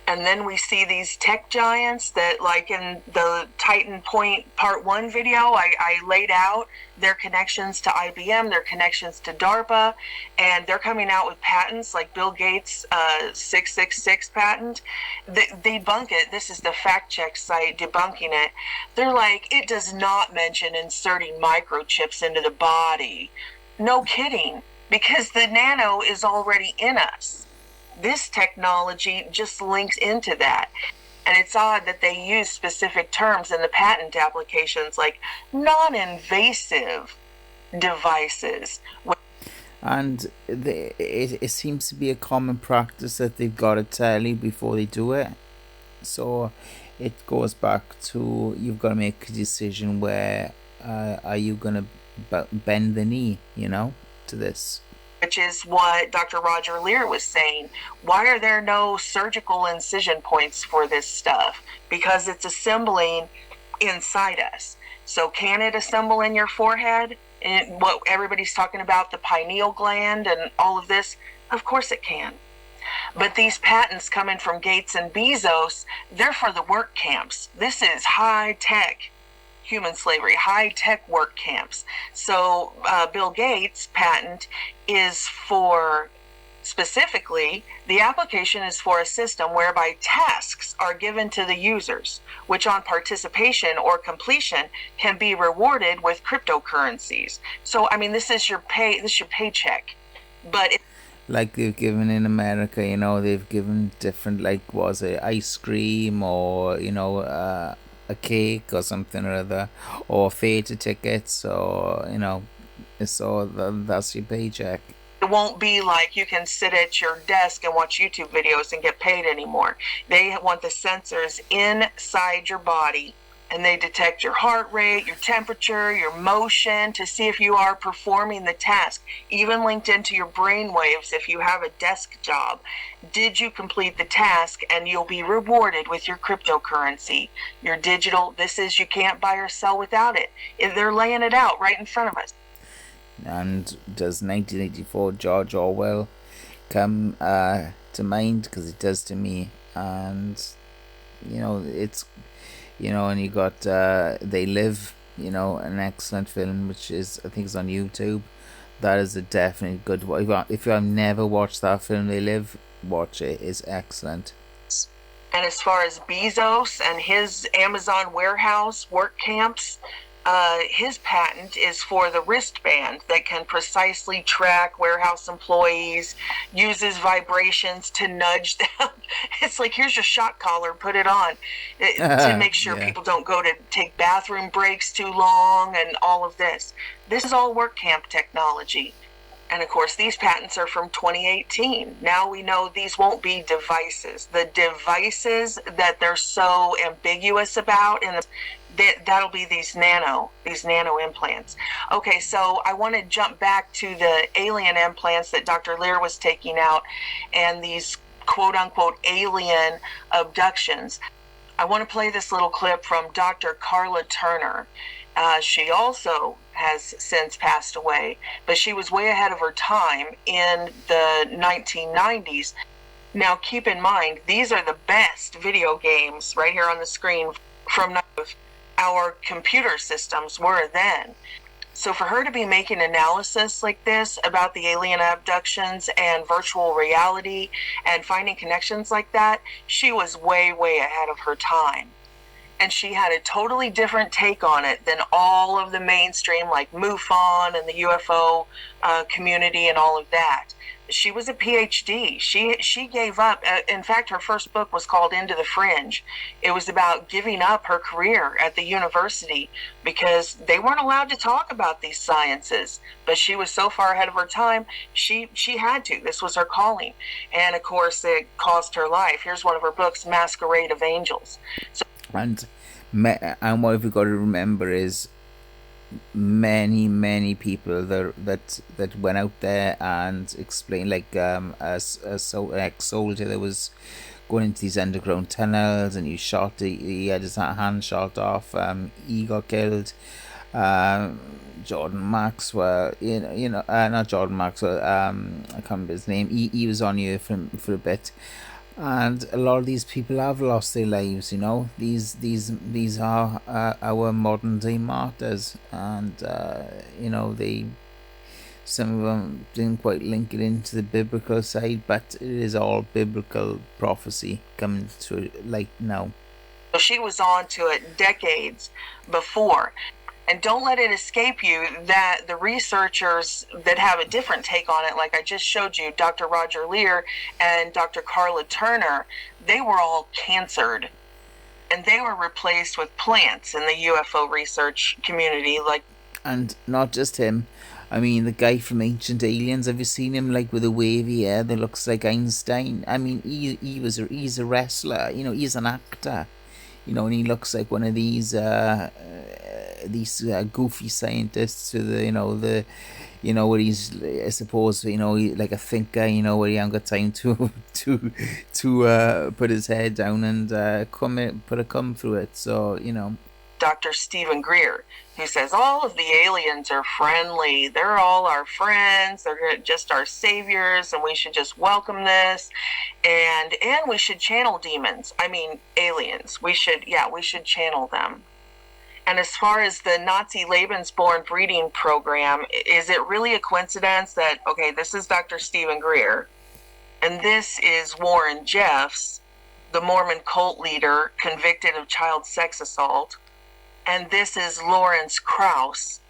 And then we see these tech giants that, like in the Titan Point Part 1 video, I laid out their connections to IBM, their connections to DARPA, and they're coming out with patents like Bill Gates' 666 patent. They debunk it. This is the fact check site debunking it. They're like, it does not mention inserting microchips into the body. No kidding, because the nano is already in us. This technology just links into that. And it's odd that they use specific terms in the patent applications like non-invasive devices. And it seems to be a common practice that they've got to tell you before they do it. So it goes back to, you've got to make a decision where are you going to bend the knee, to this. Which is what Dr. Roger Lear was saying. Why are there no surgical incision points for this stuff? Because it's assembling inside us. So can it assemble in your forehead? And what everybody's talking about, the pineal gland and all of this? Of course it can. But these patents coming from Gates and Bezos, they're for the work camps. This is high-tech human slavery, high-tech work camps. So Bill Gates' patent is for, specifically, the application is for a system whereby tasks are given to the users, which on participation or completion can be rewarded with cryptocurrencies. So, I mean, this is your paycheck. But like they've given in America, they've given different, like, was it ice cream or, a cake or something or other, or theatre tickets, or so that's your paycheck. It won't be like you can sit at your desk and watch YouTube videos and get paid anymore. They want the sensors inside your body, and they detect your heart rate, your temperature, your motion, to see if you are performing the task, even linked into your brain waves if you have a desk job. Did you complete the task? And you'll be rewarded with your cryptocurrency, your digital. This is, you can't buy or sell without it. They're laying it out right in front of us. And does 1984 George Orwell come to mind? Because it does to me. And it's, and you got They Live, an excellent film, which is, I think, is on YouTube. That is a definitely good one. If you have never watched that film, They Live, watch it. It's excellent. And as far as Bezos and his Amazon warehouse work camps, his patent is for the wristband that can precisely track warehouse employees, uses vibrations to nudge them. It's like, here's your shot collar, put it on, to make sure people don't go to take bathroom breaks too long and all of this. This is all work camp technology. And of course, these patents are from 2018. Now we know these won't be devices. The devices that they're so ambiguous about, and that'll be these nano implants. Okay, so I want to jump back to the alien implants that Dr. Lear was taking out, and these quote-unquote alien abductions. I want to play this little clip from Dr. Carla Turner. She also has since passed away, but she was way ahead of her time in the 1990s. Now, keep in mind, these are the best video games right here on the screen from our computer systems were then. So for her to be making analysis like this about the alien abductions and virtual reality and finding connections like that, she was way, way ahead of her time. and she had a totally different take on it than all of the mainstream, like MUFON and the UFO community and all of that. She was a PhD. She gave up. In fact, her first book was called Into the Fringe. It was about giving up her career at the university because they weren't allowed to talk about these sciences. But she was so far ahead of her time, she had to. This was her calling. And of course, it cost her life. Here's one of her books, Masquerade of Angels. So, and what we've got to remember is many people that went out there and explained, like an ex-soldier that was going into these underground tunnels, and he had his hand shot off. He got killed. Jordan Maxwell, not Jordan Maxwell. I can't remember his name. He was on here for a bit. And a lot of these people have lost their lives, These are our modern day martyrs, and some of them didn't quite link it into the biblical side, but it is all biblical prophecy coming to light now. She was on to it decades before. And don't let it escape you that the researchers that have a different take on it, like I just showed you, Dr. Roger Lear and Dr. Carla Turner, they were all cancered. And they were replaced with plants in the UFO research community. And not just him. I mean, the guy from Ancient Aliens, have you seen him, like, with a wavy hair that looks like Einstein? I mean, he's a wrestler, he's an actor. And he looks like one of these goofy scientists with where he's, I suppose, like a thinker, where he hasn't got time to put his head down and put a come through it. So, Dr. Stephen Greer, who says all of the aliens are friendly. They're all our friends. They're just our saviors, and we should just welcome this. And we should channel demons. I mean, aliens. We should channel them. And as far as the Nazi Lebensborn breeding program, is it really a coincidence that, okay, this is Dr. Stephen Greer, and this is Warren Jeffs, the Mormon cult leader convicted of child sex assault, and this is Lawrence Krauss,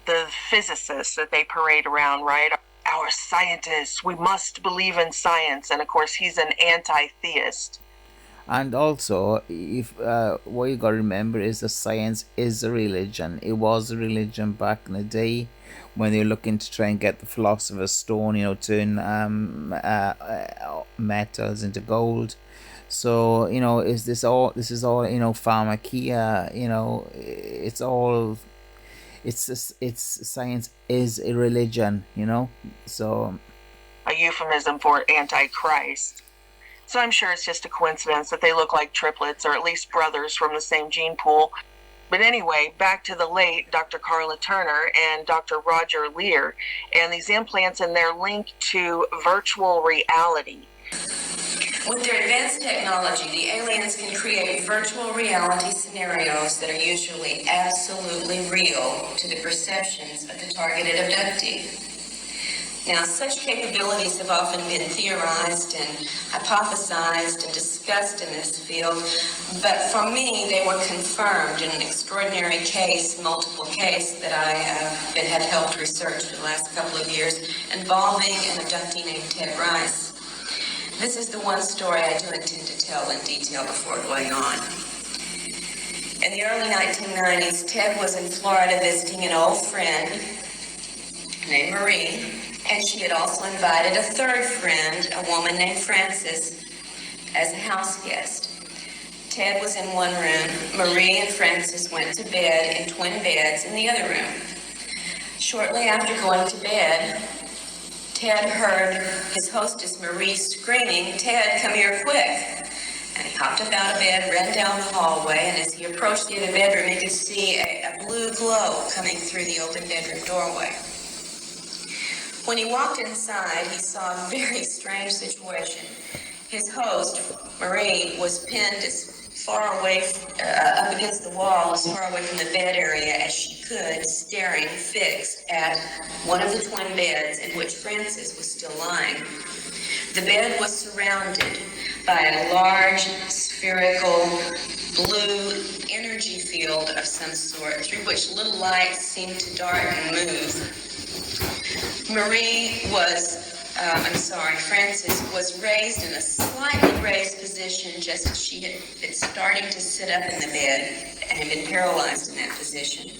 the physicist that they parade around, right? Our scientists, we must believe in science. And of course, he's an anti-theist. And also, what you got to remember is that science is a religion. It was a religion back in the day when they were looking to try and get the Philosopher's Stone, turn metals into gold. So, this is all, pharmakia, it's science is a religion, so. A euphemism for Antichrist. So I'm sure it's just a coincidence that they look like triplets, or at least brothers from the same gene pool. But anyway, back to the late Dr. Carla Turner and Dr. Roger Lear, and these implants, and they're linked to virtual reality. With their advanced technology, the aliens can create virtual reality scenarios that are usually absolutely real to the perceptions of the targeted abductee. Now, such capabilities have often been theorized and hypothesized and discussed in this field, but for me, they were confirmed in an extraordinary case, multiple case, that I have helped research for the last couple of years, involving an abductee named Ted Rice. This is the one story I do intend to tell in detail before going on. In the early 1990s, Ted was in Florida visiting an old friend named Marie, and she had also invited a third friend, a woman named Frances, as a house guest. Ted was in one room. Marie and Frances went to bed in twin beds in the other room. Shortly after going to bed, Ted heard his hostess Marie screaming, "Ted, come here quick." And he hopped up out of bed, ran down the hallway, and as he approached the other bedroom, he could see a blue glow coming through the open bedroom doorway. When he walked inside, he saw a very strange situation. His host, Marie, was pinned as far away, up against the wall, as far away from the bed area as she could, staring fixed at one of the twin beds in which Frances was still lying. The bed was surrounded by a large, spherical, blue, energy field of some sort through which little lights seem to dart and move. Frances was raised in a slightly raised position just as she had been starting to sit up in the bed and had been paralyzed in that position.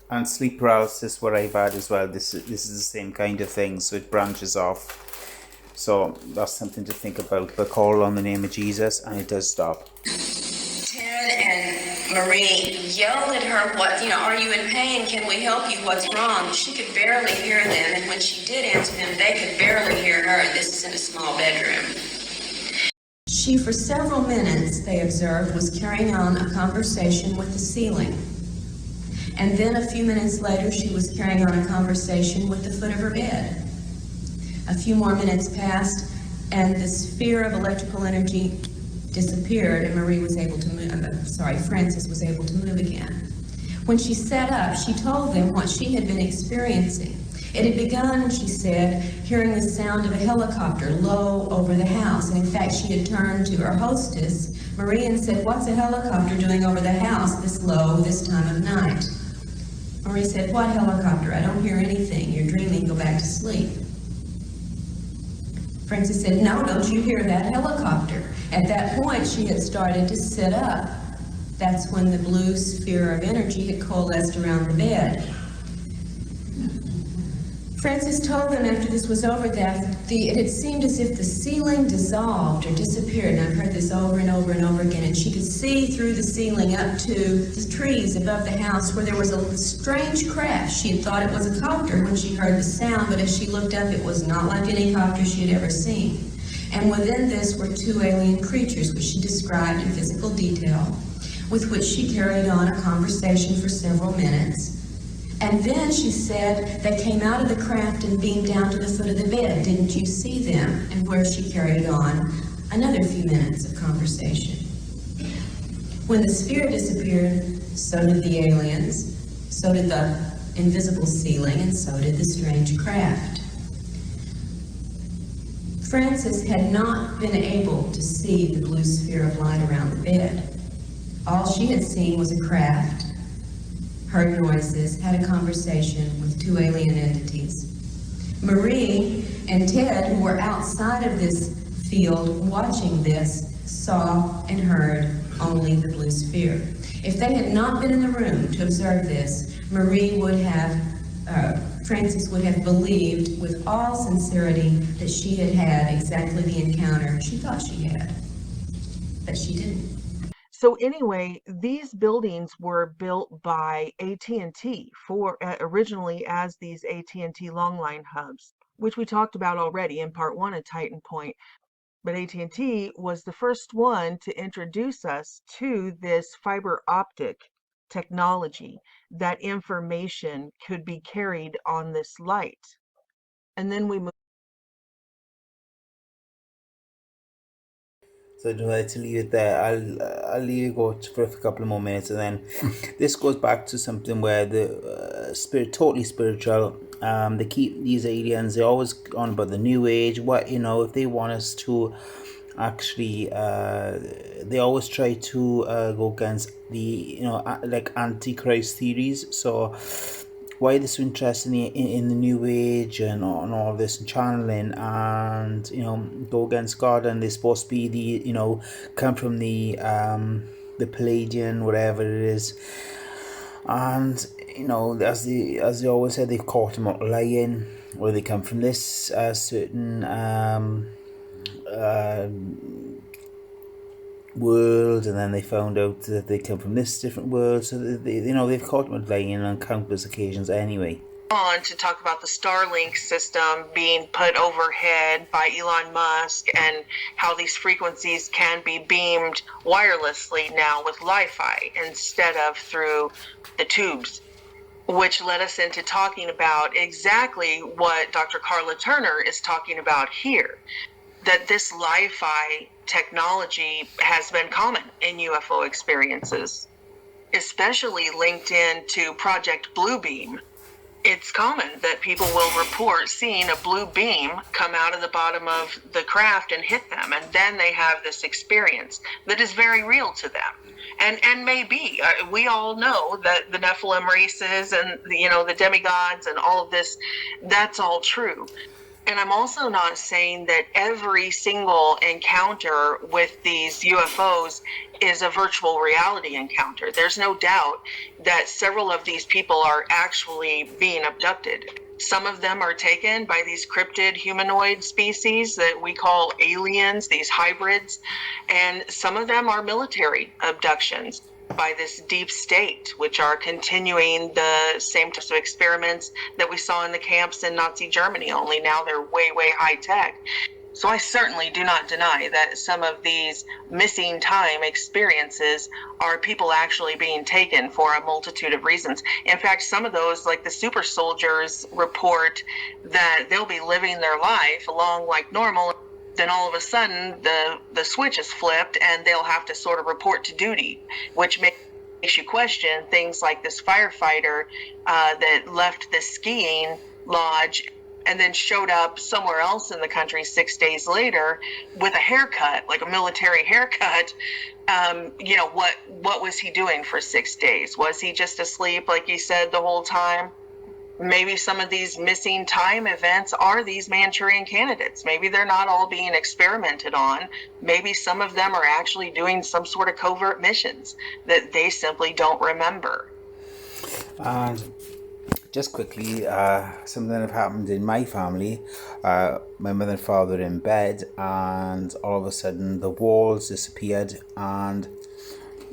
And sleep paralysis, what I've had as well, this is the same kind of thing, so it branches off. So that's something to think about. But call on the name of Jesus and it does stop. Ted and Marie yelled at her, are you in pain? Can we help you? What's wrong? She could barely hear them, and when she did answer them, they could barely hear her, and this is in a small bedroom. She, for several minutes, they observed, was carrying on a conversation with the ceiling. And then a few minutes later, she was carrying on a conversation with the foot of her bed. A few more minutes passed, and the sphere of electrical energy disappeared, and Frances was able to move again. When she sat up, she told them what she had been experiencing. It had begun, she said, hearing the sound of a helicopter low over the house. And in fact, she had turned to her hostess, Marie, and said, "What's a helicopter doing over the house this low, this time of night?" Marie said, "What helicopter? I don't hear anything. You're dreaming. Go back to sleep." Frances said, "No, don't you hear that helicopter?" At that point, she had started to sit up. That's when the blue sphere of energy had coalesced around the bed. Frances told them after this was over that it had seemed as if the ceiling dissolved or disappeared, and I've heard this over and over and over again, and she could see through the ceiling up to the trees above the house where there was a strange crash. She had thought it was a copter when she heard the sound, but as she looked up, it was not like any copter she had ever seen. And within this were two alien creatures, which she described in physical detail, with which she carried on a conversation for several minutes. And then she said they came out of the craft and beamed down to the foot of the bed. Didn't you see them? And where she carried on another few minutes of conversation. When the sphere disappeared, so did the aliens, so did the invisible ceiling, and so did the strange craft. Frances had not been able to see the blue sphere of light around the bed. All she had seen was a craft, heard noises, had a conversation with two alien entities. Marie and Ted, who were outside of this field watching this, saw and heard only the blue sphere. If they had not been in the room to observe this, Frances would have believed with all sincerity that she had had exactly the encounter she thought she had, but she didn't. So anyway, these buildings were built by AT&T originally as these AT&T long-line hubs, which we talked about already in part 1 of Titan Point. But AT&T was the first one to introduce us to this fiber optic technology, that information could be carried on this light. And then we moved. So I don't know to leave it there. I'll leave it go for a couple of more minutes, and then this goes back to something where the totally spiritual. They keep these aliens. They're always on about the New Age. If they want us to actually, they always try to go against the like Antichrist theories. So why they're so interested in the New Age and all this and channeling, and go against God, and they're supposed to be the come from the Palladian, whatever it is, and as they always said, they've caught them out lying, or they come from this certain world, and then they found out that they come from this different world, so they've caught them lying on countless occasions anyway. On to talk about the Starlink system being put overhead by Elon Musk, and how these frequencies can be beamed wirelessly now with Wi-Fi instead of through the tubes, which led us into talking about exactly what Dr. Carla Turner is talking about here, that this Wi-Fi technology has been common in UFO experiences, especially linked in to Project Bluebeam. It's common that people will report seeing a blue beam come out of the bottom of the craft and hit them, and then they have this experience that is very real to them. And maybe we all know that the Nephilim races and the demigods and all of this, that's all true. And I'm also not saying that every single encounter with these UFOs is a virtual reality encounter. There's no doubt that several of these people are actually being abducted. Some of them are taken by these cryptid humanoid species that we call aliens, these hybrids, and some of them are military abductions by this deep state, which are continuing the same types of experiments that we saw in the camps in Nazi Germany, only now they're way, way high tech. So I certainly do not deny that some of these missing time experiences are people actually being taken for a multitude of reasons. In fact, some of those, like the super soldiers, report that they'll be living their life along like normal. Then all of a sudden the switch is flipped and they'll have to sort of report to duty, which makes you question things like this firefighter that left the skiing lodge and then showed up somewhere else in the country 6 days later with a haircut, like a military haircut. What was he doing for 6 days? Was he just asleep, like he said, the whole time? Maybe some of these missing time events are these Manchurian candidates. Maybe they're not all being experimented on. Maybe some of them are actually doing some sort of covert missions that they simply don't remember. And just quickly, something that happened in my family. My mother and father were in bed, and all of a sudden the walls disappeared, and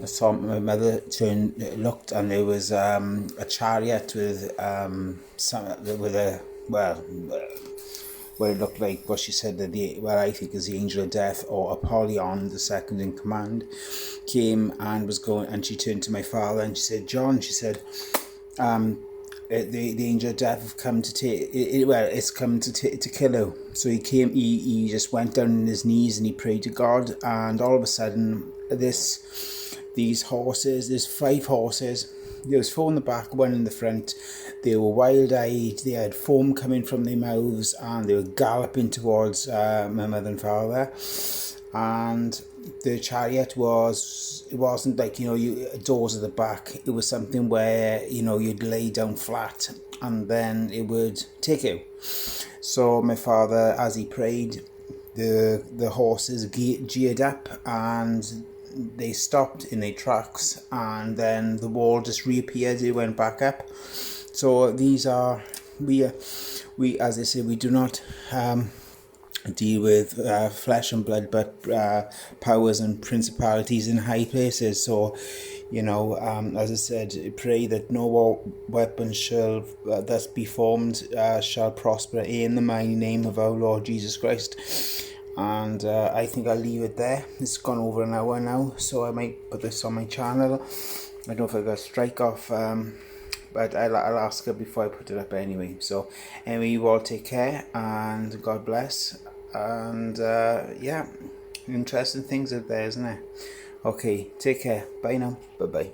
I saw my mother looked, and there was a chariot with what it looked like what she said that what I think is the angel of death, or Apollyon, the second in command, came and was going, and she turned to my father and she said, "John," she said, the angel of death have come to take it's come to kill you. So he came, he just went down on his knees and he prayed to God, and all of a sudden these horses, there's 5 horses, there was 4 in the back, 1 in the front. They were wild-eyed, they had foam coming from their mouths, and they were galloping towards my mother and father. And the chariot it wasn't like, doors at the back. It was something where, you'd lay down flat and then it would take you. So my father, as he prayed, the horses geared up and they stopped in their tracks, and then the wall just reappeared. It went back up. So these are, we as I say, we do not deal with flesh and blood, but powers and principalities in high places. So, as I said, pray that no weapon shall thus be formed shall prosper in the mighty name of our Lord Jesus Christ. And I think I'll leave it there. It's gone over an hour now, so I might put this on my channel. I don't know if I got a strike off, but I'll ask her before I put it up anyway. So anyway, you all take care and God bless. And yeah, interesting things out there, isn't it? Okay, take care. Bye now. Bye bye.